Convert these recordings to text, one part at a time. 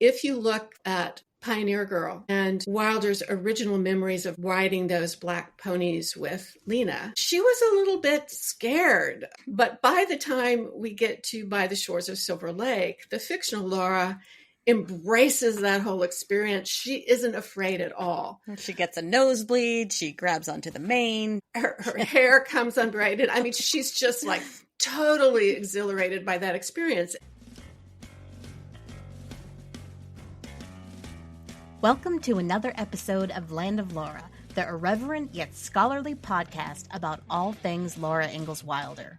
If you look at Pioneer Girl and Wilder's original memories of riding those black ponies with Lena, she was a little bit scared. But by the time we get to By the Shores of Silver Lake, the fictional Laura embraces that whole experience. She isn't afraid at all. She gets a nosebleed. She grabs onto the mane. Her hair comes unbraided. I mean, she's just like totally exhilarated by that experience. Welcome to another episode of Land of Laura, the irreverent yet scholarly podcast about all things Laura Ingalls Wilder.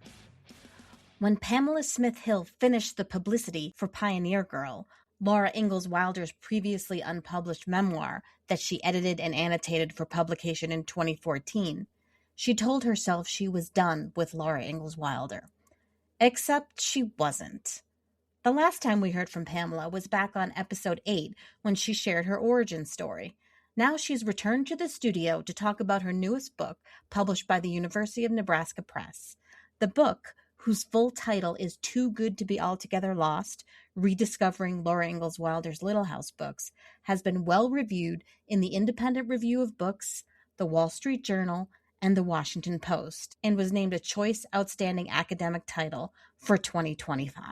When Pamela Smith Hill finished the publicity for Pioneer Girl, Laura Ingalls Wilder's previously unpublished memoir that she edited and annotated for publication in 2014, she told herself she was done with Laura Ingalls Wilder. Except she wasn't. The last time we heard from Pamela was back on episode 8 when she shared her origin story. Now she's returned to the studio to talk about her newest book, published by the University of Nebraska Press. The book, whose full title is Too Good to Be Altogether Lost, Rediscovering Laura Ingalls Wilder's Little House Books, has been well reviewed in the Independent Review of Books, the Wall Street Journal, and the Washington Post, and was named a Choice Outstanding Academic Title for 2025.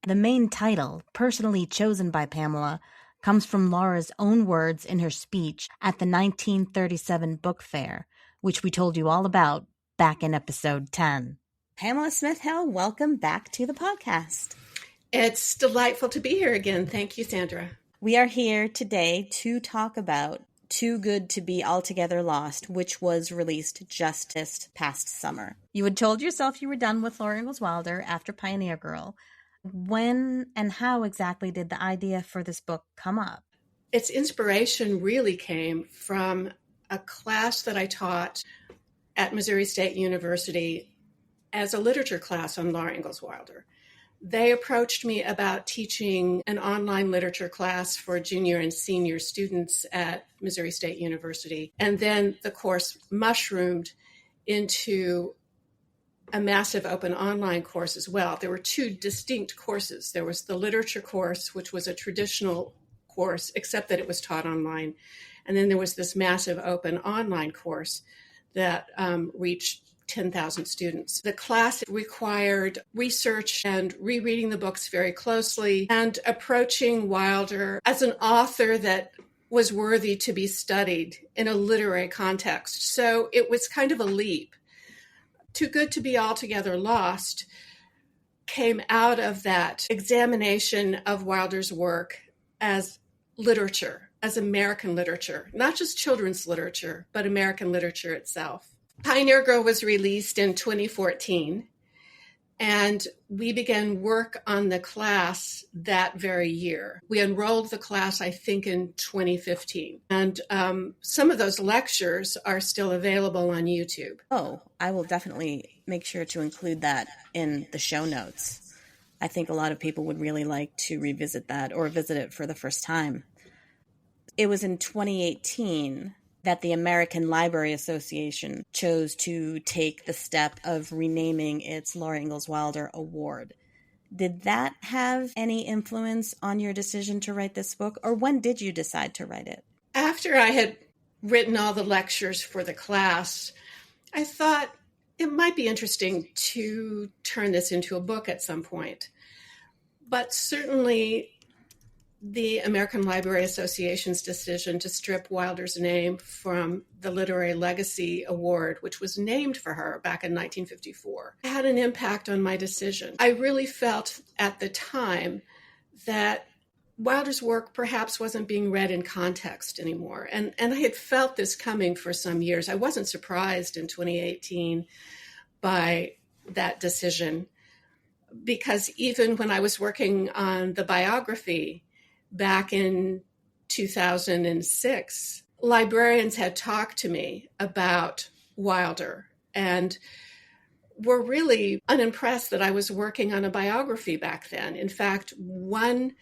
The main title, personally chosen by Pamela, comes from Laura's own words in her speech at the 1937 book fair, which we told you all about back in episode 10. Pamela Smith Hill, welcome back to the podcast. It's delightful to be here again. Thank you, Sandra. We are here today to talk about Too Good to Be Altogether Lost, which was released just this past summer. You had told yourself you were done with Laura Ingalls Wilder after Pioneer Girl. When and how exactly did the idea for this book come up? Its inspiration really came from a class that I taught at Missouri State University as a literature class on Laura Ingalls Wilder. They approached me about teaching an online literature class for junior and senior students at Missouri State University. And then the course mushroomed into a massive open online course as well. There were two distinct courses. There was the literature course, which was a traditional course, except that it was taught online. And then there was this massive open online course that reached 10,000 students. The class required research and rereading the books very closely and approaching Wilder as an author that was worthy to be studied in a literary context. So it was kind of a leap. Too Good to Be Altogether Lost came out of that examination of Wilder's work as literature, as American literature, not just children's literature, but American literature itself. Pioneer Girl was released in 2014, and we began work on the class that very year. We enrolled the class, I think, in 2015. And some of those lectures are still available on YouTube. Oh, I will definitely make sure to include that in the show notes. I think a lot of people would really like to revisit that or visit it for the first time. It was in 2018 that the American Library Association chose to take the step of renaming its Laura Ingalls Wilder Award. Did that have any influence on your decision to write this book, or when did you decide to write it? After I had written all the lectures for the class, I thought it might be interesting to turn this into a book at some point. But certainly the American Library Association's decision to strip Wilder's name from the Literary Legacy Award, which was named for her back in 1954, had an impact on my decision. I really felt at the time that Wilder's work perhaps wasn't being read in context anymore. And I had felt this coming for some years. I wasn't surprised in 2018 by that decision, because even when I was working on the biography back in 2006, librarians had talked to me about Wilder and were really unimpressed that I was working on a biography back then. In fact, one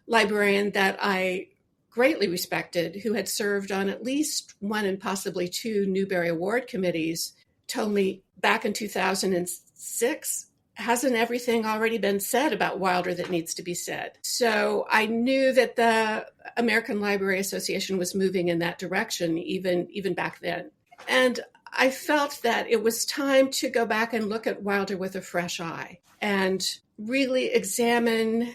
librarian that I greatly respected, who had served on at least one and possibly two Newbery Award committees, told me back in 2006, hasn't everything already been said about Wilder that needs to be said? So I knew that the American Library Association was moving in that direction even back then. And I felt that it was time to go back and look at Wilder with a fresh eye and really examine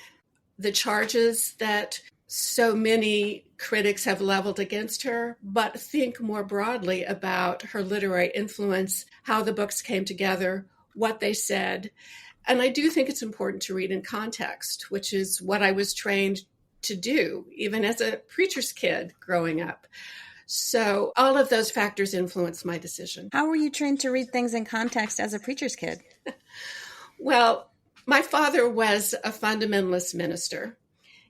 the charges that so many critics have leveled against her, but think more broadly about her literary influence, how the books came together, what they said. And I do think it's important to read in context, which is what I was trained to do, even as a preacher's kid growing up. So all of those factors influenced my decision. How were you trained to read things in context as a preacher's kid? Well, my father was a fundamentalist minister.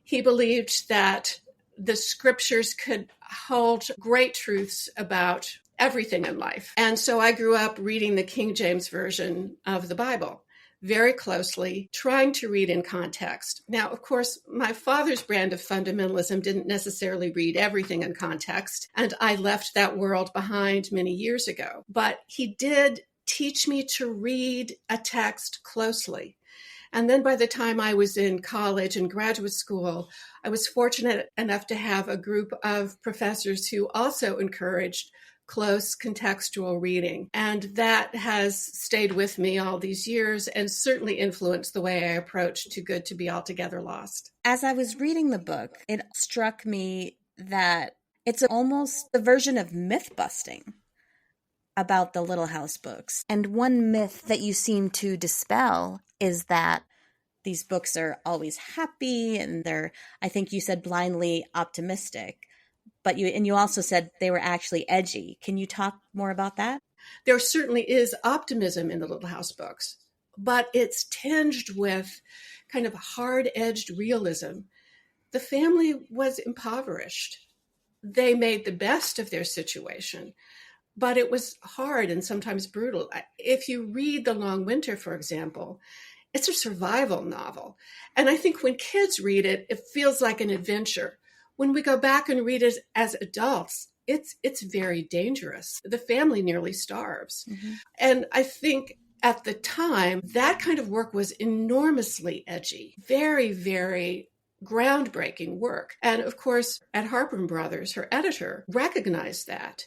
He believed that the scriptures could hold great truths about everything in life. And so I grew up reading the King James Version of the Bible very closely, trying to read in context. Now, of course, my father's brand of fundamentalism didn't necessarily read everything in context, and I left that world behind many years ago. But he did teach me to read a text closely. And then by the time I was in college and graduate school, I was fortunate enough to have a group of professors who also encouraged close contextual reading. And that has stayed with me all these years and certainly influenced the way I approach Too Good to Be Altogether Lost. As I was reading the book, it struck me that it's almost the version of myth busting about the Little House books. And one myth that you seem to dispel is that these books are always happy and they're, I think you said, blindly optimistic. But you also said they were actually edgy. Can you talk more about that? There certainly is optimism in the Little House books, but it's tinged with kind of hard-edged realism. The family was impoverished. They made the best of their situation, but it was hard and sometimes brutal. If you read The Long Winter, for example, it's a survival novel. And I think when kids read it, it feels like an adventure. When we go back and read it as adults, it's very dangerous. The family nearly starves. Mm-hmm. And I think at the time, that kind of work was enormously edgy, very, very groundbreaking work. And of course, at Harper & Brothers, her editor recognized that.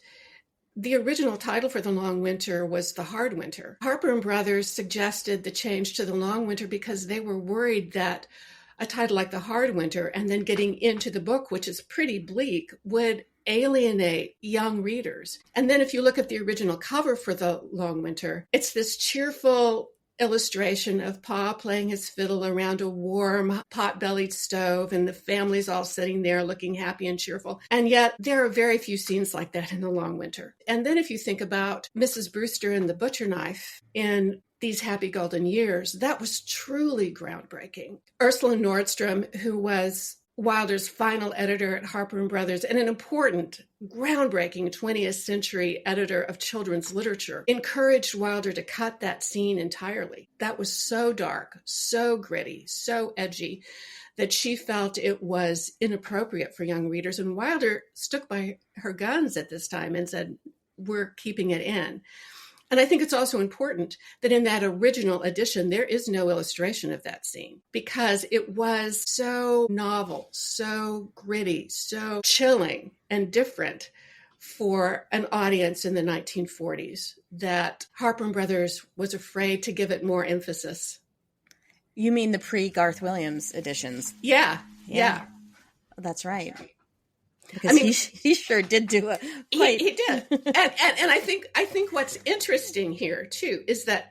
The original title for The Long Winter was The Hard Winter. Harper & Brothers suggested the change to The Long Winter because they were worried that a title like The Hard Winter and then getting into the book, which is pretty bleak, would alienate young readers. And then if you look at the original cover for The Long Winter, it's this cheerful illustration of Pa playing his fiddle around a warm pot-bellied stove, and the family's all sitting there looking happy and cheerful. And yet there are very few scenes like that in The Long Winter. And then if you think about Mrs. Brewster and the butcher knife in These Happy Golden Years, that was truly groundbreaking. Ursula Nordstrom, who was Wilder's final editor at Harper & Brothers and an important, groundbreaking 20th century editor of children's literature, encouraged Wilder to cut that scene entirely. That was so dark, so gritty, so edgy that she felt it was inappropriate for young readers. And Wilder stuck by her guns at this time and said, we're keeping it in. And I think it's also important that in that original edition, there is no illustration of that scene because it was so novel, so gritty, so chilling and different for an audience in the 1940s that Harper & Brothers was afraid to give it more emphasis. You mean the pre-Garth Williams editions? Yeah. That's right. Because he sure did do a quite... He did. and I think what's interesting here, too, is that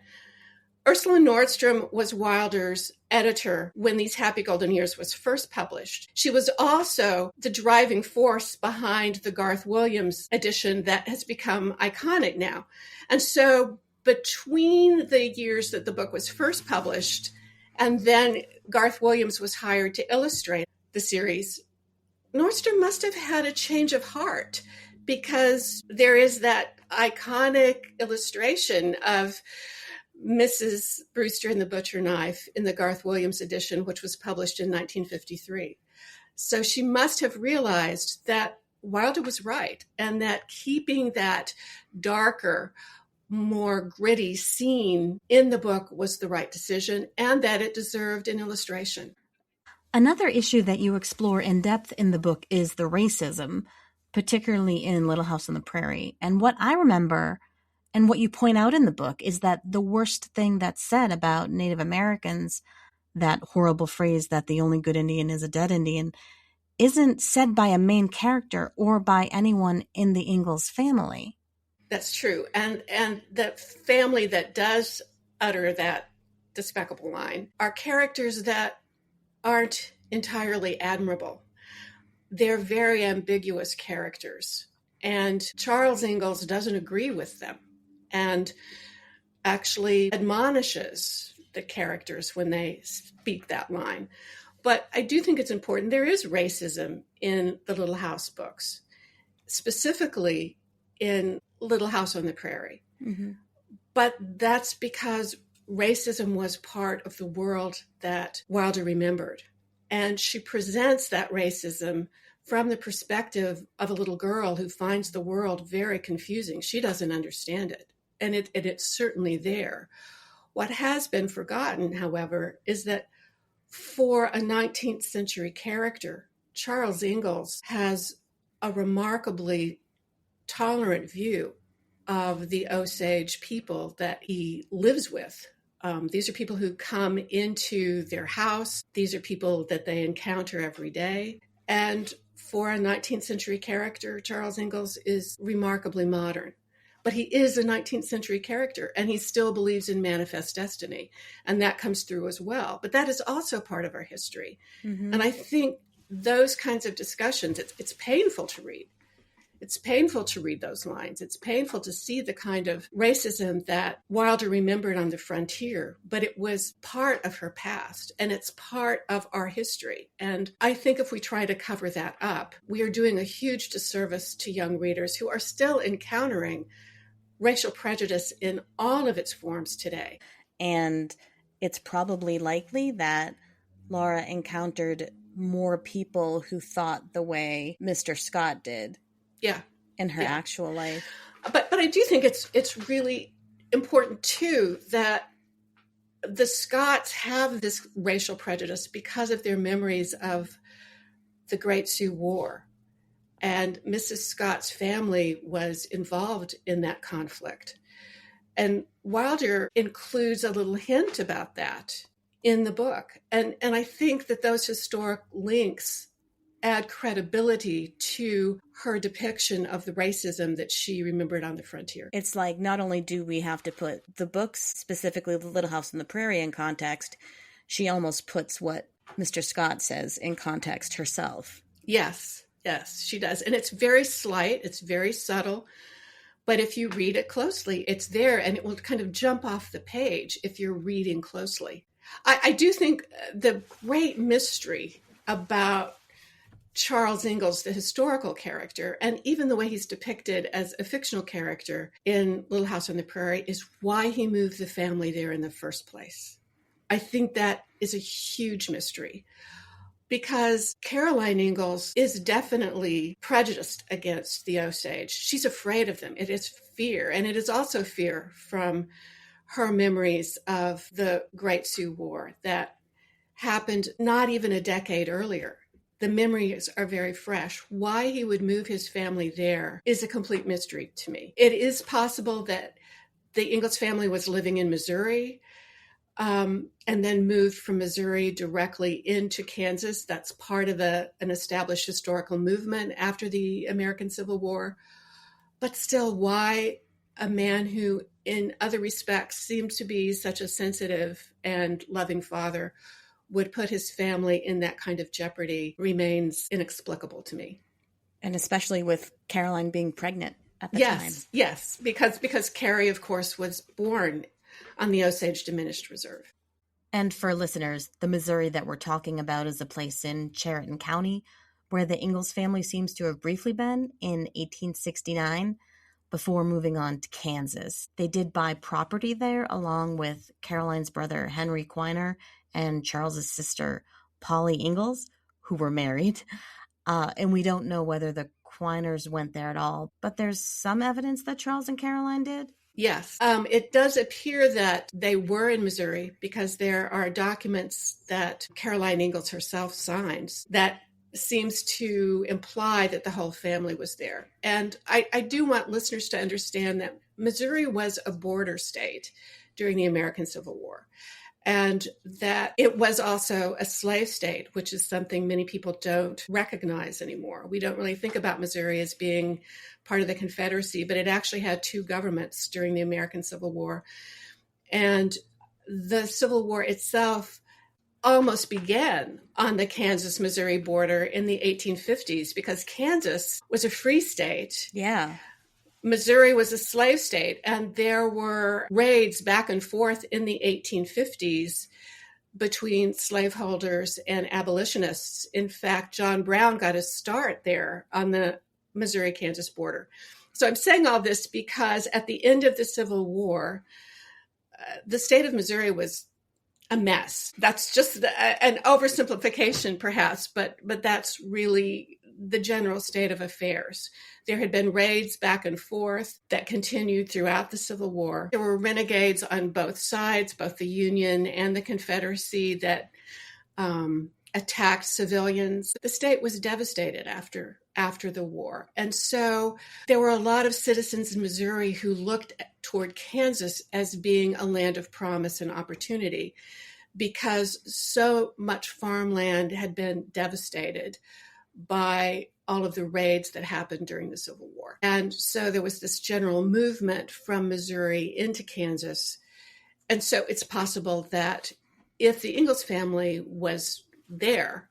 Ursula Nordstrom was Wilder's editor when These Happy Golden Years was first published. She was also the driving force behind the Garth Williams edition that has become iconic now. And so between the years that the book was first published and then Garth Williams was hired to illustrate the series, Nordstrom must have had a change of heart because there is that iconic illustration of Mrs. Brewster and the Butcher Knife in the Garth Williams edition, which was published in 1953. So she must have realized that Wilder was right and that keeping that darker, more gritty scene in the book was the right decision and that it deserved an illustration. Another issue that you explore in depth in the book is the racism, particularly in Little House on the Prairie. And what I remember and what you point out in the book is that the worst thing that's said about Native Americans, that horrible phrase that the only good Indian is a dead Indian, isn't said by a main character or by anyone in the Ingalls family. That's true. And the family that does utter that despicable line are characters that aren't entirely admirable. They're very ambiguous characters. And Charles Ingalls doesn't agree with them and actually admonishes the characters when they speak that line. But I do think it's important. There is racism in the Little House books, specifically in Little House on the Prairie. Mm-hmm. But that's because racism was part of the world that Wilder remembered. And she presents that racism from the perspective of a little girl who finds the world very confusing. She doesn't understand it. And it's certainly there. What has been forgotten, however, is that for a 19th century character, Charles Ingalls has a remarkably tolerant view of the Osage people that he lives with. These are people who come into their house. These are people that they encounter every day. And for a 19th century character, Charles Ingalls is remarkably modern. But he is a 19th century character, and he still believes in manifest destiny. And that comes through as well. But that is also part of our history. Mm-hmm. And I think those kinds of discussions, it's painful to read. It's painful to read those lines. It's painful to see the kind of racism that Wilder remembered on the frontier, but it was part of her past and it's part of our history. And I think if we try to cover that up, we are doing a huge disservice to young readers who are still encountering racial prejudice in all of its forms today. And it's probably likely that Laura encountered more people who thought the way Mr. Scott did. Yeah. In her actual life. But I do think it's really important too that the Scots have this racial prejudice because of their memories of the Great Sioux War. And Mrs. Scott's family was involved in that conflict. And Wilder includes a little hint about that in the book. And I think that those historic links add credibility to her depiction of the racism that she remembered on the frontier. It's like not only do we have to put the books, specifically The Little House on the Prairie, in context, she almost puts what Mr. Scott says in context herself. Yes, she does. And it's very slight, it's very subtle, but if you read it closely, it's there and it will kind of jump off the page if you're reading closely. I do think the great mystery about Charles Ingalls, the historical character, and even the way he's depicted as a fictional character in Little House on the Prairie, is why he moved the family there in the first place. I think that is a huge mystery because Caroline Ingalls is definitely prejudiced against the Osage. She's afraid of them. It is fear, and it is also fear from her memories of the Great Sioux War that happened not even a decade earlier. The memories are very fresh. Why he would move his family there is a complete mystery to me. It is possible that the Ingalls family was living in Missouri and then moved from Missouri directly into Kansas. That's part of an established historical movement after the American Civil War. But still, why a man who in other respects seems to be such a sensitive and loving father would put his family in that kind of jeopardy remains inexplicable to me. And especially with Caroline being pregnant at the time. Yes, because Carrie, of course, was born on the Osage Diminished Reserve. And for listeners, the Missouri that we're talking about is a place in Chariton County where the Ingalls family seems to have briefly been in 1869 before moving on to Kansas. They did buy property there along with Caroline's brother, Henry Quiner, and Charles's sister, Polly Ingalls, who were married. And we don't know whether the Quiners went there at all, but there's some evidence that Charles and Caroline did. Yes. It does appear that they were in Missouri because there are documents that Caroline Ingalls herself signs that seems to imply that the whole family was there. And I do want listeners to understand that Missouri was a border state during the American Civil War, and that it was also a slave state, which is something many people don't recognize anymore. We don't really think about Missouri as being part of the Confederacy, but it actually had two governments during the American Civil War. And the Civil War itself almost began on the Kansas-Missouri border in the 1850s because Kansas was a free state. Yeah. Missouri was a slave state, and there were raids back and forth in the 1850s between slaveholders and abolitionists. In fact, John Brown got his start there on the Missouri-Kansas border. So I'm saying all this because at the end of the Civil War, the state of Missouri was a mess. That's just an oversimplification, perhaps, but that's really the general state of affairs. There had been raids back and forth that continued throughout the Civil War. There were renegades on both sides, both the Union and the Confederacy, that attacked civilians. The state was devastated after the war. And so there were a lot of citizens in Missouri who looked toward Kansas as being a land of promise and opportunity because so much farmland had been devastated by all of the raids that happened during the Civil War. And so there was this general movement from Missouri into Kansas. And so it's possible that if the Ingalls family was there,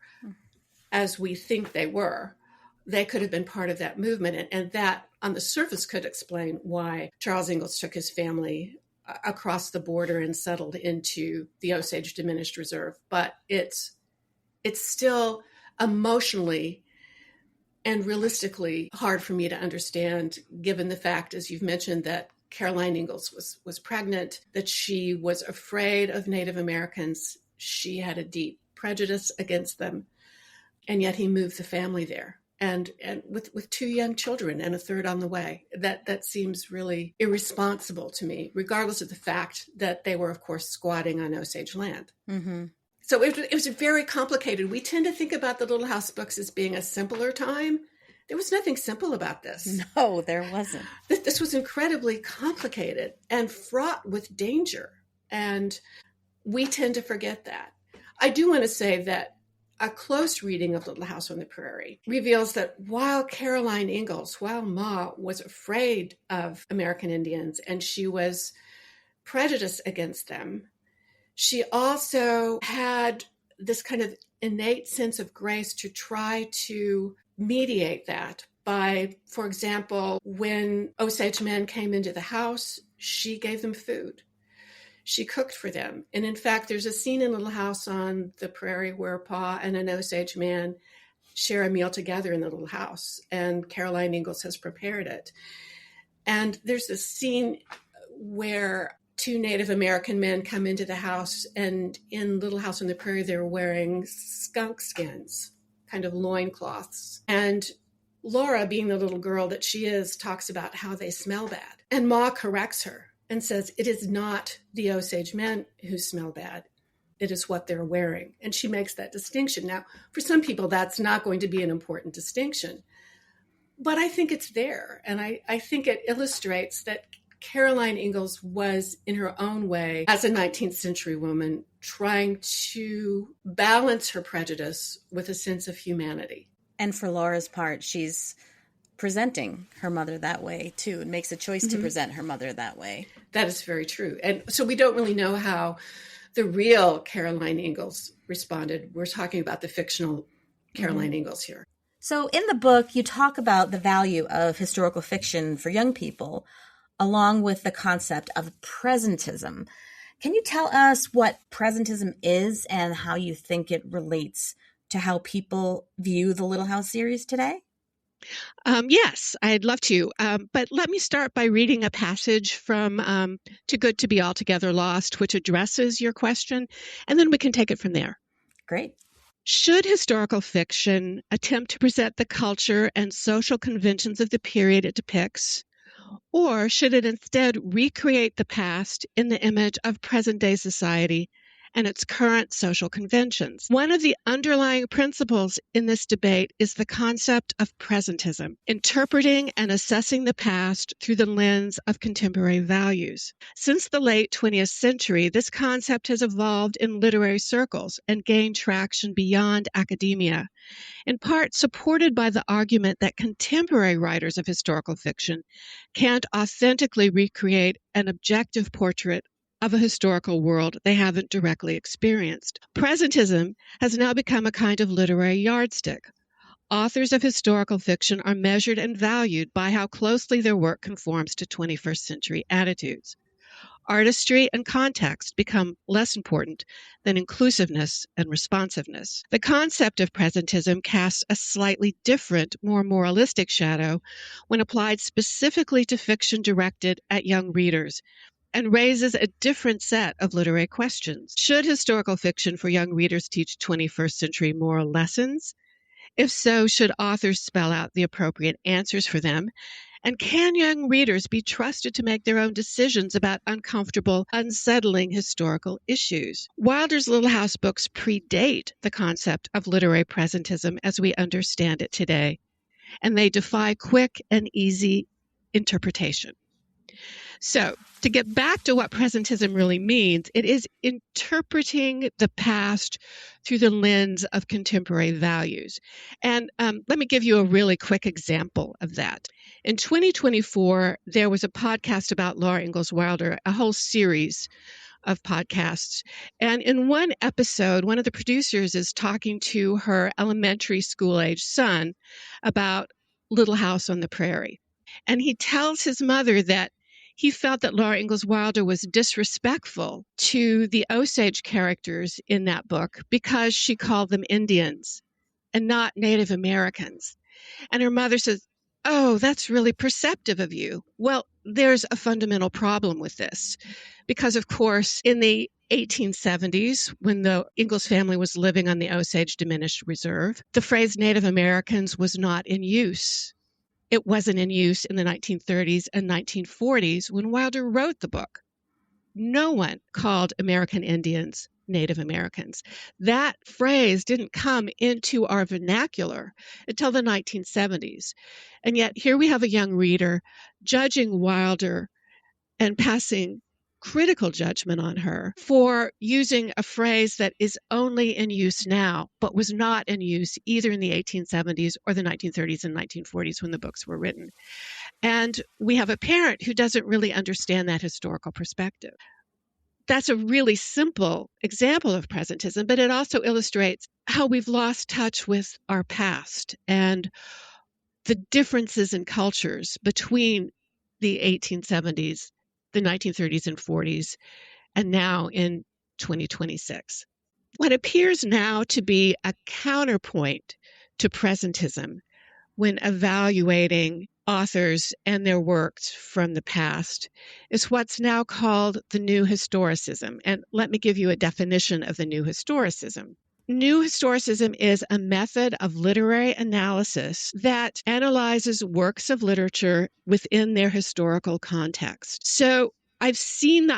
as we think they were, they could have been part of that movement. And that, on the surface, could explain why Charles Ingalls took his family across the border and settled into the Osage Diminished Reserve. But it's still emotionally and realistically hard for me to understand, given the fact, as you've mentioned, that Caroline Ingalls was pregnant, that she was afraid of Native Americans. She had a deep prejudice against them, and yet he moved the family there. And with two young children and a third on the way, that seems really irresponsible to me, regardless of the fact that they were, of course, squatting on Osage land. Mm-hmm. So it was very complicated. We tend to think about the Little House books as being a simpler time. There was nothing simple about this. No, there wasn't. This was incredibly complicated and fraught with danger. And we tend to forget that. I do want to say that a close reading of Little House on the Prairie reveals that while Caroline Ingalls, while Ma was afraid of American Indians and she was prejudiced against them, she also had this kind of innate sense of grace to try to mediate that by, for example, when Osage men came into the house, she gave them food. She cooked for them. And in fact, there's a scene in Little House on the Prairie where Pa and an Osage man share a meal together in the little house, and Caroline Ingalls has prepared it. And there's this scene where two Native American men come into the house, and in Little House on the Prairie, they're wearing skunk skins, kind of loincloths. And Laura, being the little girl that she is, talks about how they smell bad. And Ma corrects her and says, it is not the Osage men who smell bad. It is what they're wearing. And she makes that distinction. Now, for some people, that's not going to be an important distinction. But I think it's there. And I think it illustrates that Caroline Ingalls was, in her own way, as a 19th century woman, trying to balance her prejudice with a sense of humanity. And for Laura's part, she's presenting her mother that way, too, and makes a choice to present her mother that way. That is very true. And so we don't really know how the real Caroline Ingalls responded. We're talking about the fictional Caroline Ingalls here. So in the book, you talk about the value of historical fiction for young people, along with the concept of presentism. Can you tell us what presentism is and how you think it relates to how people view the Little House series today? Yes, I'd love to. But let me start by reading a passage from Too Good to Be Altogether Lost, which addresses your question, and then we can take it from there. Great. Should historical fiction attempt to present the culture and social conventions of the period it depicts, Or should it instead recreate the past in the image of present-day society and its current social conventions? One of the underlying principles in this debate is the concept of presentism, interpreting and assessing the past through the lens of contemporary values. Since the late 20th century, this concept has evolved in literary circles and gained traction beyond academia, in part supported by the argument that contemporary writers of historical fiction can't authentically recreate an objective portrait of a historical world they haven't directly experienced. Presentism has now become a kind of literary yardstick. Authors of historical fiction are measured and valued by how closely their work conforms to 21st century attitudes. Artistry and context become less important than inclusiveness and responsiveness. The concept of presentism casts a slightly different, more moralistic shadow when applied specifically to fiction directed at young readers, and raises a different set of literary questions. Should historical fiction for young readers teach 21st century moral lessons? If so, should authors spell out the appropriate answers for them? And can young readers be trusted to make their own decisions about uncomfortable, unsettling historical issues? Wilder's Little House books predate the concept of literary presentism as we understand it today, and they defy quick and easy interpretation. So, to get back to what presentism really means, it is interpreting the past through the lens of contemporary values. And let me give you a really quick example of that. In 2024, there was a podcast about Laura Ingalls Wilder, a whole series of podcasts. And in one episode, one of the producers is talking to her elementary school-age son about Little House on the Prairie. And he tells his mother that he felt that Laura Ingalls Wilder was disrespectful to the Osage characters in that book because she called them Indians and not Native Americans. And her mother says, "Oh, that's really perceptive of you." Well, there's a fundamental problem with this because, of course, in the 1870s, when the Ingalls family was living on the Osage Diminished Reserve, the phrase Native Americans was not in use. It wasn't in use in the 1930s and 1940s when Wilder wrote the book. No one called American Indians Native Americans. That phrase didn't come into our vernacular until the 1970s. And yet here we have a young reader judging Wilder and passing critical judgment on her for using a phrase that is only in use now, but was not in use either in the 1870s or the 1930s and 1940s when the books were written. And we have a parent who doesn't really understand that historical perspective. That's a really simple example of presentism, but it also illustrates how we've lost touch with our past and the differences in cultures between the 1870s, the 1930s and 40s, and now in 2026. What appears now to be a counterpoint to presentism when evaluating authors and their works from the past is what's now called the New Historicism. And let me give you a definition of the New Historicism. New Historicism is a method of literary analysis that analyzes works of literature within their historical context. So I've seen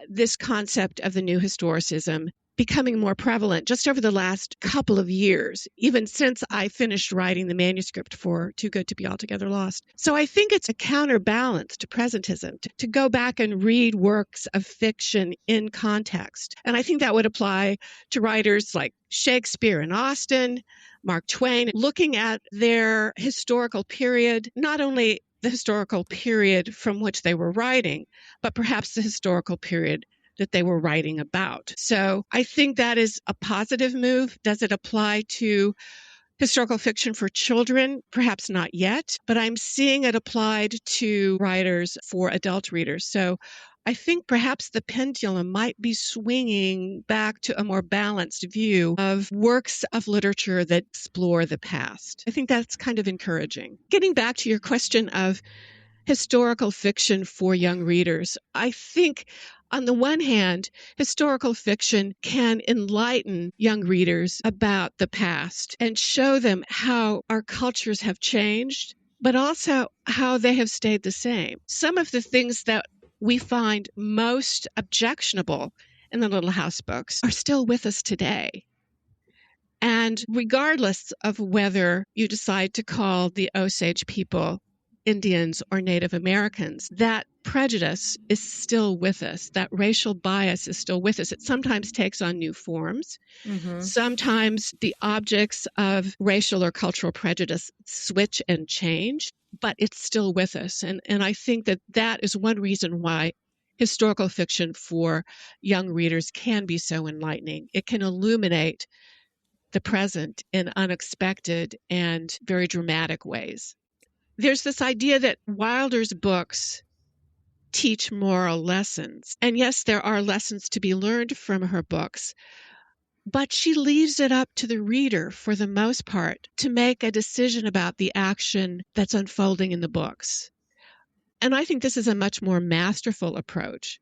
this concept of the New Historicism becoming more prevalent just over the last couple of years, even since I finished writing the manuscript for Too Good to Be Altogether Lost. So I think it's a counterbalance to presentism, to go back and read works of fiction in context. And I think that would apply to writers like Shakespeare and Austen, Mark Twain, looking at their historical period, not only the historical period from which they were writing, but perhaps the historical period that they were writing about. So I think that is a positive move. Does it apply to historical fiction for children? Perhaps not yet, but I'm seeing it applied to writers for adult readers. So I think perhaps the pendulum might be swinging back to a more balanced view of works of literature that explore the past. I think that's kind of encouraging. Getting back to your question of historical fiction for young readers, I think on the one hand, historical fiction can enlighten young readers about the past and show them how our cultures have changed but also how they have stayed the same. Some of the things that we find most objectionable in the Little House books are still with us today. And regardless of whether you decide to call the Osage people Indians or Native Americans, that prejudice is still with us. That racial bias is still with us. It sometimes takes on new forms. Mm-hmm. Sometimes the objects of racial or cultural prejudice switch and change, but it's still with us. And I think that that is one reason why historical fiction for young readers can be so enlightening. It can illuminate the present in unexpected and very dramatic ways. There's this idea that Wilder's books teach moral lessons. And yes, there are lessons to be learned from her books, but she leaves it up to the reader, for the most part, to make a decision about the action that's unfolding in the books. And I think this is a much more masterful approach.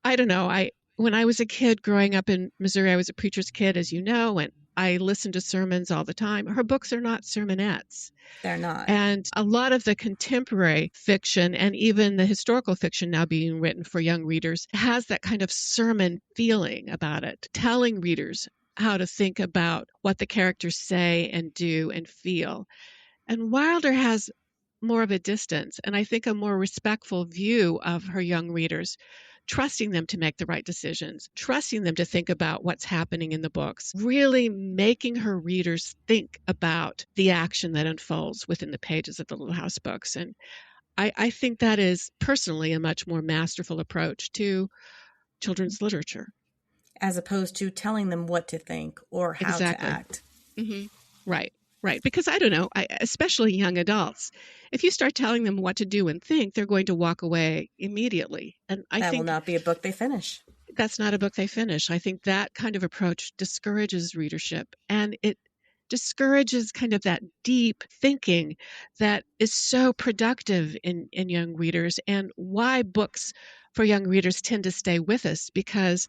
I don't know, when I was a kid growing up in Missouri, I was a preacher's kid, as you know, and I listened to sermons all the time. Her books are not sermonettes. They're not. And a lot of the contemporary fiction and even the historical fiction now being written for young readers has that kind of sermon feeling about it, telling readers how to think about what the characters say and do and feel. And Wilder has more of a distance, and I think a more respectful view of her young readers, trusting them to make the right decisions, trusting them to think about what's happening in the books, really making her readers think about the action that unfolds within the pages of the Little House books. And I think that is personally a much more masterful approach to children's literature. As opposed to telling them what to think or how to act. Mm-hmm. Right. Because I don't know, especially young adults, if you start telling them what to do and think, they're going to walk away immediately. And I think that will not be a book they finish. That's not a book they finish. I think that kind of approach discourages readership, and it discourages kind of that deep thinking that is so productive in young readers, and why books for young readers tend to stay with us, because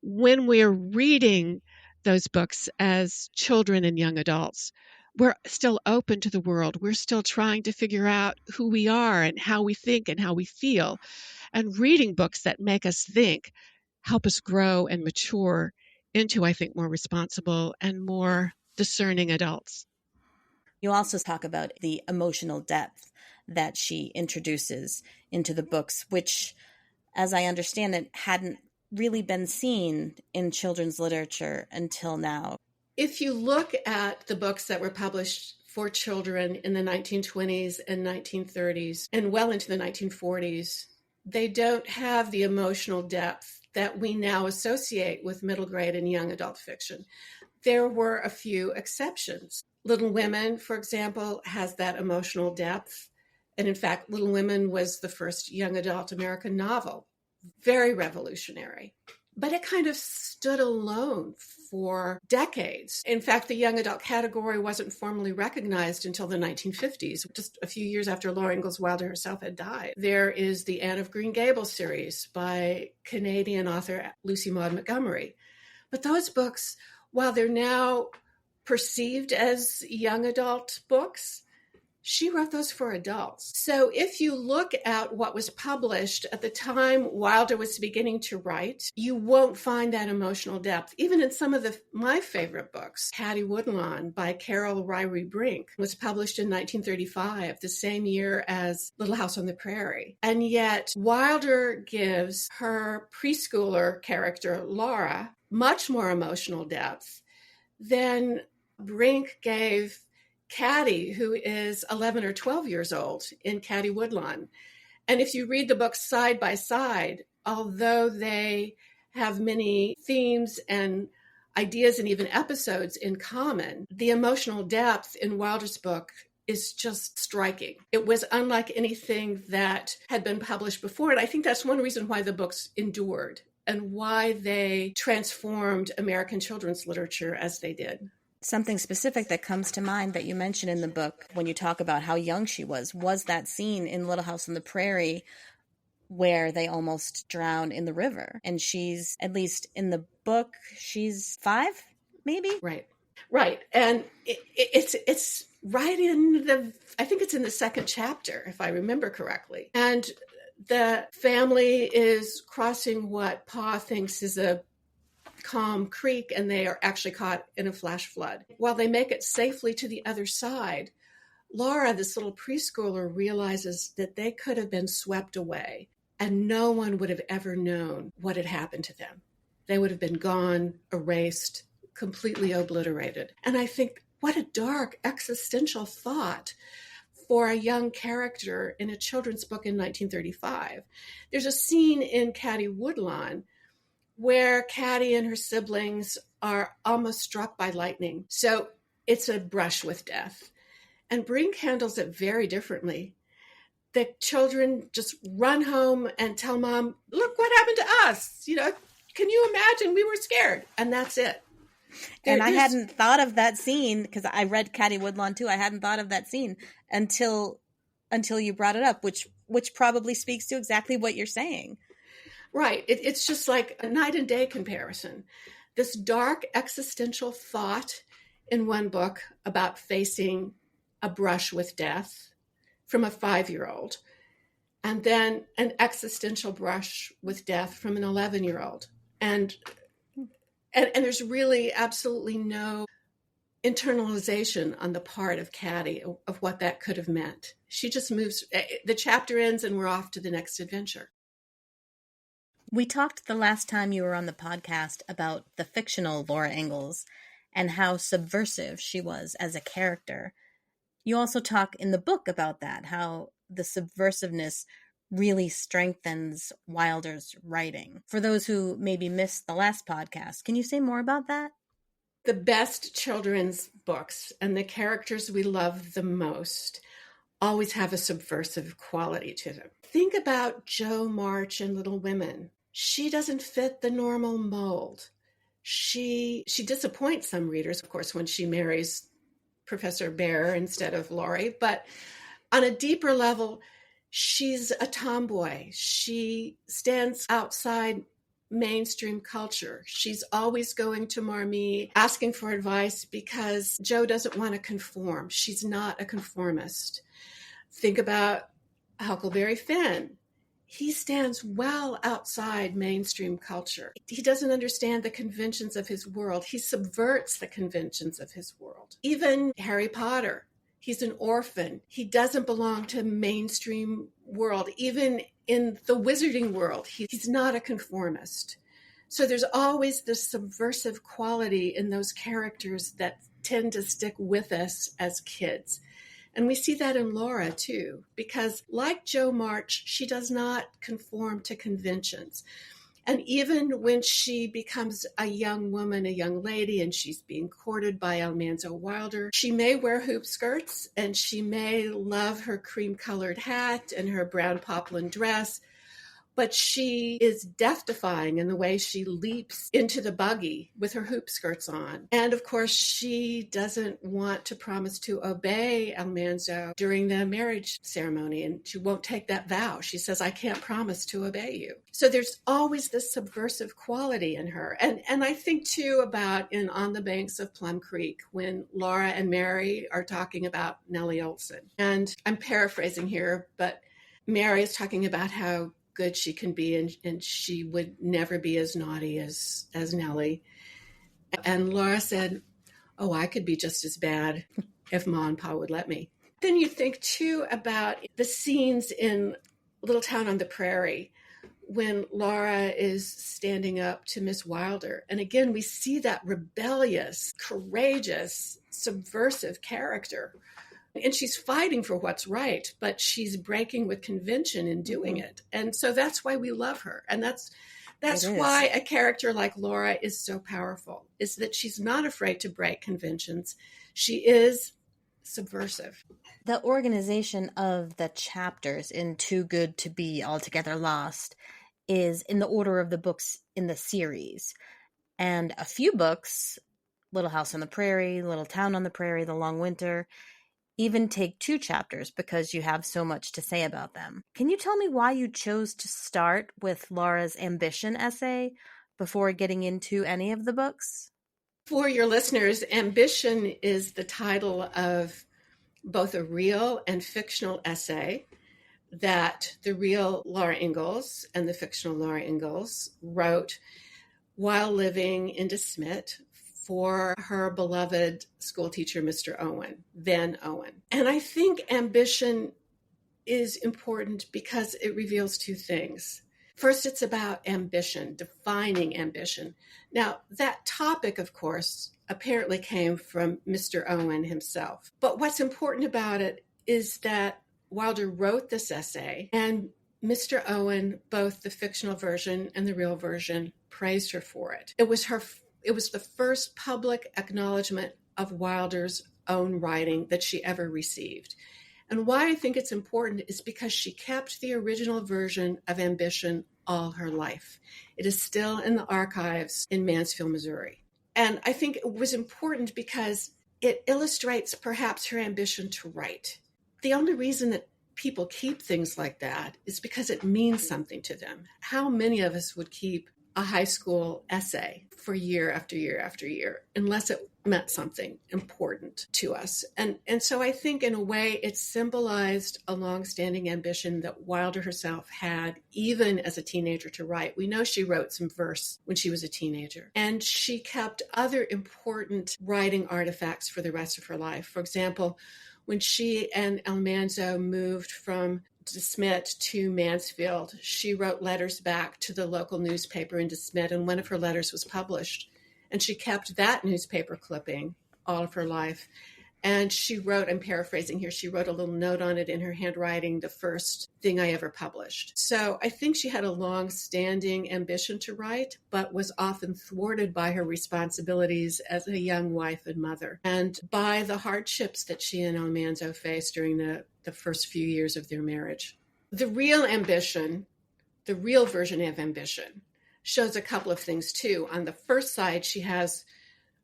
when we're reading those books as children and young adults, we're still open to the world. We're still trying to figure out who we are and how we think and how we feel. And reading books that make us think help us grow and mature into, I think, more responsible and more discerning adults. You also talk about the emotional depth that she introduces into the books, which, as I understand it, hadn't really been seen in children's literature until now. If you look at the books that were published for children in the 1920s and 1930s and well into the 1940s, they don't have the emotional depth that we now associate with middle grade and young adult fiction. There were a few exceptions. Little Women, for example, has that emotional depth. And in fact, Little Women was the first young adult American novel. Very revolutionary. But it kind of stood alone for decades. In fact, the young adult category wasn't formally recognized until the 1950s, just a few years after Laura Ingalls Wilder herself had died. There is the Anne of Green Gables series by Canadian author Lucy Maud Montgomery. But those books, while they're now perceived as young adult books, she wrote those for adults. So if you look at what was published at the time Wilder was beginning to write, you won't find that emotional depth. Even in some of my favorite books, Hattie Woodlawn by Carol Ryrie Brink was published in 1935, the same year as Little House on the Prairie. And yet Wilder gives her preschooler character, Laura, much more emotional depth than Brink gave Caddy, who is 11 or 12 years old in Hattie Woodlawn. And if you read the books side by side, although they have many themes and ideas and even episodes in common, the emotional depth in Wilder's book is just striking. It was unlike anything that had been published before. And I think that's one reason why the books endured and why they transformed American children's literature as they did. Something specific that comes to mind that you mention in the book when you talk about how young she was that scene in Little House on the Prairie where they almost drown in the river. And she's, at least in the book, she's 5, maybe? Right. Right. And it's right in I think it's in the second chapter, if I remember correctly. And the family is crossing what Pa thinks is a calm creek, and they are actually caught in a flash flood. While they make it safely to the other side, Laura, this little preschooler, realizes that they could have been swept away and no one would have ever known what had happened to them. They would have been gone, erased, completely obliterated. And I think, what a dark existential thought for a young character in a children's book in 1935. There's a scene in Caddy Woodlawn where Caddy and her siblings are almost struck by lightning. So it's a brush with death. And Breen handles it very differently. The children just run home and tell Mom, look what happened to us. Can you imagine? We were scared. And that's it. And I hadn't thought of that scene because I read Caddy Woodlawn too. I hadn't thought of that scene until you brought it up, which probably speaks to exactly what you're saying. Right. It's just like a night and day comparison. This dark existential thought in one book about facing a brush with death from a 5-year-old, and then an existential brush with death from an 11-year-old. And there's really absolutely no internalization on the part of Caddy of what that could have meant. She just moves, the chapter ends and we're off to the next adventure. We talked the last time you were on the podcast about the fictional Laura Ingalls and how subversive she was as a character. You also talk in the book about that, how the subversiveness really strengthens Wilder's writing. For those who maybe missed the last podcast, can you say more about that? The best children's books and the characters we love the most always have a subversive quality to them. Think about Jo March in Little Women. She doesn't fit the normal mold. She disappoints some readers, of course, when she marries Professor Bear instead of Laurie, but on a deeper level, she's a tomboy. She stands outside mainstream culture. She's always going to Marmee asking for advice because Jo doesn't want to conform. She's not a conformist. Think about Huckleberry Finn. He stands well outside mainstream culture. He doesn't understand the conventions of his world. He subverts the conventions of his world. Even Harry Potter, he's an orphan. He doesn't belong to mainstream world. Even in the wizarding world, he's not a conformist. So there's always this subversive quality in those characters that tend to stick with us as kids. And we see that in Laura, too, because like Jo March, she does not conform to conventions. And even when she becomes a young woman, a young lady, and she's being courted by Almanzo Wilder, she may wear hoop skirts and she may love her cream-colored hat and her brown poplin dress, but she is death-defying in the way she leaps into the buggy with her hoop skirts on. And of course, she doesn't want to promise to obey Almanzo during the marriage ceremony, and she won't take that vow. She says, I can't promise to obey you. So there's always this subversive quality in her. And I think, too, about in On the Banks of Plum Creek, when Laura and Mary are talking about Nellie Olson. And I'm paraphrasing here, but Mary is talking about how good she can be, and she would never be as naughty as Nellie. And Laura said, oh, I could be just as bad if Ma and Pa would let me. Then you think, too, about the scenes in Little Town on the Prairie when Laura is standing up to Miss Wilder. And again, we see that rebellious, courageous, subversive character. And she's fighting for what's right, but she's breaking with convention in doing it. And so that's why we love her. And that's why a character like Laura is so powerful, is that she's not afraid to break conventions. She is subversive. The organization of the chapters in Too Good to Be Altogether Lost is in the order of the books in the series. And a few books, Little House on the Prairie, Little Town on the Prairie, The Long Winter, even take 2 chapters because you have so much to say about them. Can you tell me why you chose to start with Laura's ambition essay before getting into any of the books? For your listeners, Ambition is the title of both a real and fictional essay that the real Laura Ingalls and the fictional Laura Ingalls wrote while living in DeSmet for her beloved school teacher, Mr. Owen, Van Owen. And I think Ambition is important because it reveals two things. First, it's about ambition, defining ambition. Now, that topic, of course, apparently came from Mr. Owen himself. But what's important about it is that Wilder wrote this essay, and Mr. Owen, both the fictional version and the real version, praised her for it. It was the first public acknowledgement of Wilder's own writing that she ever received. And why I think it's important is because she kept the original version of Ambition all her life. It is still in the archives in Mansfield, Missouri. And I think it was important because it illustrates perhaps her ambition to write. The only reason that people keep things like that is because it means something to them. How many of us would keep a high school essay for year after year after year, unless it meant something important to us? And so I think in a way it symbolized a longstanding ambition that Wilder herself had, even as a teenager, to write. We know she wrote some verse when she was a teenager, and she kept other important writing artifacts for the rest of her life. For example, when she and Almanzo moved from DeSmet to Mansfield, she wrote letters back to the local newspaper in DeSmet, and one of her letters was published. And she kept that newspaper clipping all of her life. And she wrote, I'm paraphrasing here, she wrote a little note on it in her handwriting, the first thing I ever published. So I think she had a long-standing ambition to write, but was often thwarted by her responsibilities as a young wife and mother, and by the hardships that she and Almanzo faced during the first few years of their marriage. The real ambition, the real version of Ambition, shows a couple of things too. On the first side, she has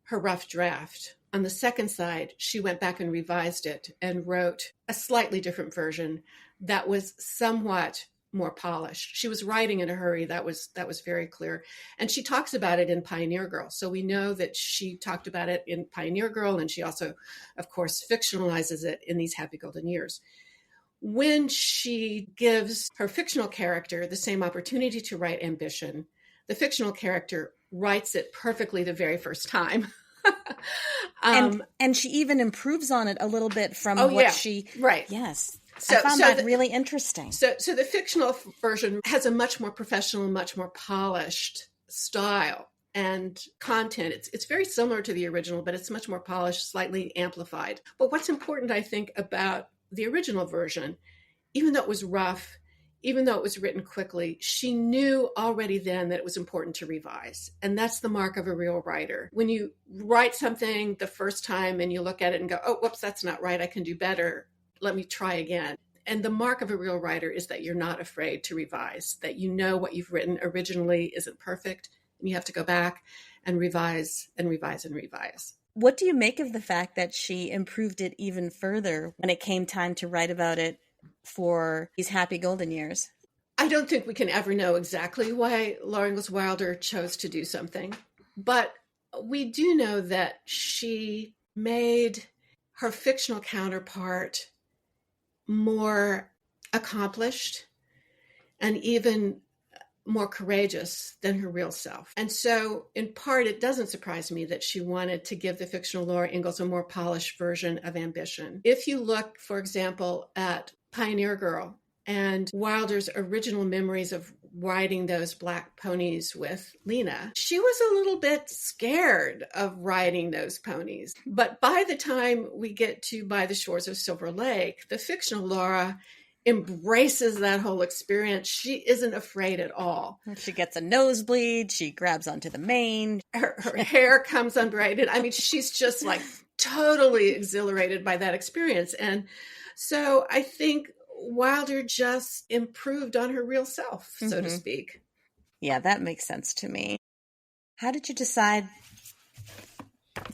her rough draft. On the second side, she went back and revised it and wrote a slightly different version that was somewhat more polished. She was writing in a hurry. That was very clear. And she talks about it in Pioneer Girl. So we know that she talked about it in Pioneer Girl, and she also, of course, fictionalizes it in These Happy Golden Years. When she gives her fictional character the same opportunity to write Ambition, the fictional character writes it perfectly the very first time. And she even improves on it a little bit from she... Right. Yes. So, I found that really interesting. So the fictional version has a much more professional, much more polished style and content. It's very similar to the original, but it's much more polished, slightly amplified. But what's important, I think, about the original version, even though it was rough, even though it was written quickly, she knew already then that it was important to revise. And that's the mark of a real writer. When you write something the first time and you look at it and go, oh, whoops, that's not right, I can do better, let me try again. And the mark of a real writer is that you're not afraid to revise, that you know what you've written originally isn't perfect, and you have to go back and revise and revise and revise. What do you make of the fact that she improved it even further when it came time to write about it for These Happy Golden Years? I don't think we can ever know exactly why Laura Ingalls Wilder chose to do something, but we do know that she made her fictional counterpart more accomplished and even more courageous than her real self. And so, in part, it doesn't surprise me that she wanted to give the fictional Laura Ingalls a more polished version of Ambition. If you look, for example, at Pioneer Girl and Wilder's original memories of riding those black ponies with Lena, she was a little bit scared of riding those ponies. But by the time we get to By the Shores of Silver Lake, the fictional Laura embraces that whole experience. She isn't afraid at all. She gets a nosebleed. She grabs onto the mane. Her hair comes unbraided. I mean, she's just like totally exhilarated by that experience. And so I think Wilder just improved on her real self, so to speak. Yeah, that makes sense to me. How did you decide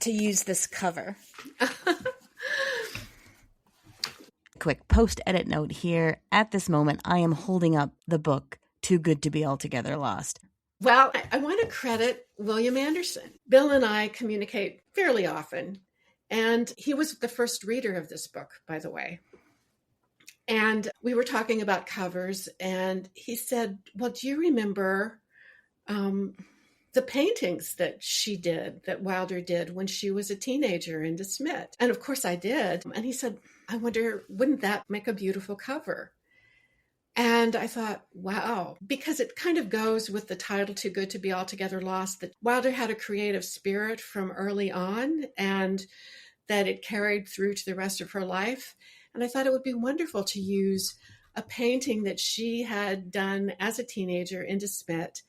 to use this cover? Quick post-edit note here. At this moment, I am holding up the book, Too Good to Be Altogether Lost. Well, I want to credit William Anderson. Bill and I communicate fairly often, and he was the first reader of this book, by the way. And we were talking about covers, and he said, well, do you remember the paintings that Wilder did when she was a teenager in DeSmet? And of course I did. And he said, I wonder, wouldn't that make a beautiful cover? And I thought, wow, because it kind of goes with the title, Too Good to Be Altogether Lost, that Wilder had a creative spirit from early on and that it carried through to the rest of her life. And I thought it would be wonderful to use a painting that she had done as a teenager in DeSmet.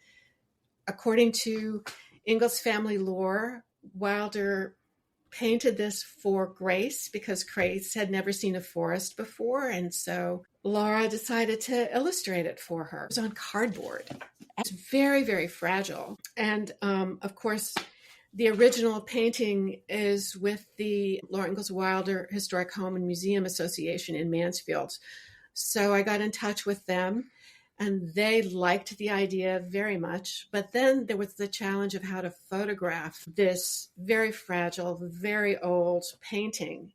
According to Ingalls family lore, Wilder painted this for Grace because Grace had never seen a forest before. And so Laura decided to illustrate it for her. It was on cardboard. It's very, very fragile. And of course, the original painting is with the Laura Ingalls Wilder Historic Home and Museum Association in Mansfield. So I got in touch with them, and they liked the idea very much. But then there was the challenge of how to photograph this very fragile, very old painting.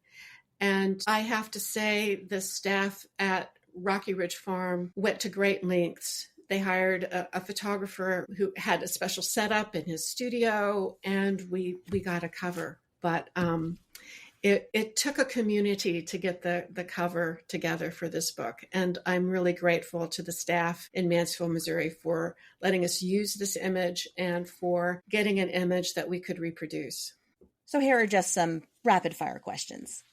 And I have to say, the staff at Rocky Ridge Farm went to great lengths. They hired a photographer who had a special setup in his studio, and we got a cover. But it took a community to get the cover together for this book. And I'm really grateful to the staff in Mansfield, Missouri for letting us use this image and for getting an image that we could reproduce. So here are just some rapid fire questions.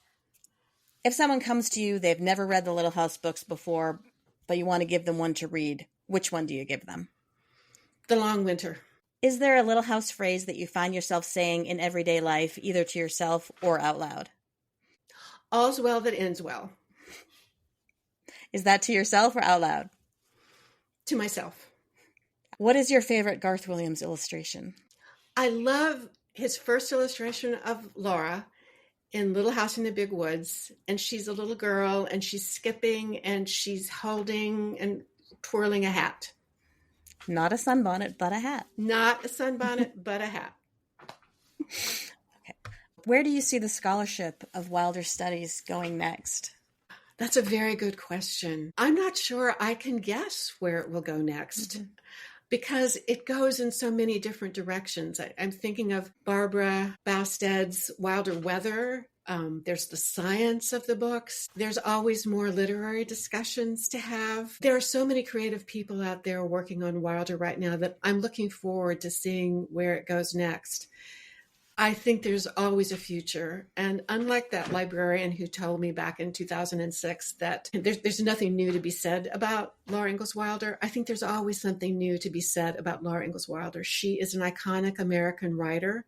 If someone comes to you, they've never read the Little House books before, but you want to give them one to read, which one do you give them? The Long Winter. Is there a Little House phrase that you find yourself saying in everyday life, either to yourself or out loud? All's well that ends well. Is that to yourself or out loud? To myself. What is your favorite Garth Williams illustration? I love his first illustration of Laura in Little House in the Big Woods. And she's a little girl, and she's skipping, and she's holding and twirling a hat. Not a sunbonnet, but a hat. Not a sunbonnet, but a hat. Okay. Where do you see the scholarship of Wilder studies going next? That's a very good question. I'm not sure I can guess where it will go next because it goes in so many different directions. I'm thinking of Barbara Basted's Wilder Weather. There's the science of the books. There's always more literary discussions to have. There are so many creative people out there working on Wilder right now that I'm looking forward to seeing where it goes next. I think there's always a future. And unlike that librarian who told me back in 2006 that there's nothing new to be said about Laura Ingalls Wilder, I think there's always something new to be said about Laura Ingalls Wilder. She is an iconic American writer,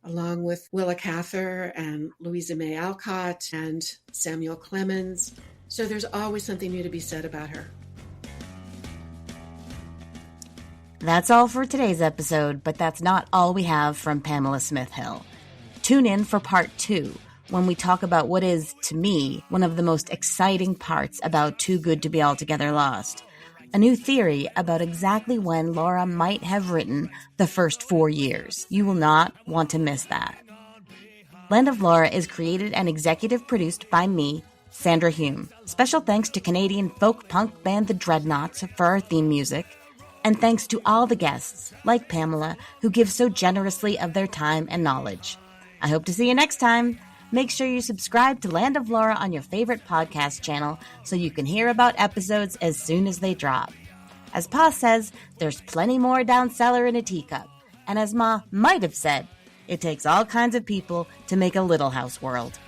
along with Willa Cather and Louisa May Alcott and Samuel Clemens. So there's always something new to be said about her. That's all for today's episode, but that's not all we have from Pamela Smith Hill. Tune in for part 2, when we talk about what is, to me, one of the most exciting parts about Too Good to Be Altogether Lost. A new theory about exactly when Laura might have written the first 4 years. You will not want to miss that. Land of Laura is created and executive produced by me, Sandra Hume. Special thanks to Canadian folk punk band the Dreadnaughts for our theme music. And thanks to all the guests, like Pamela, who give so generously of their time and knowledge. I hope to see you next time. Make sure you subscribe to Land of Laura on your favorite podcast channel so you can hear about episodes as soon as they drop. As Pa says, there's plenty more down cellar in a teacup. And as Ma might have said, it takes all kinds of people to make a Little House world.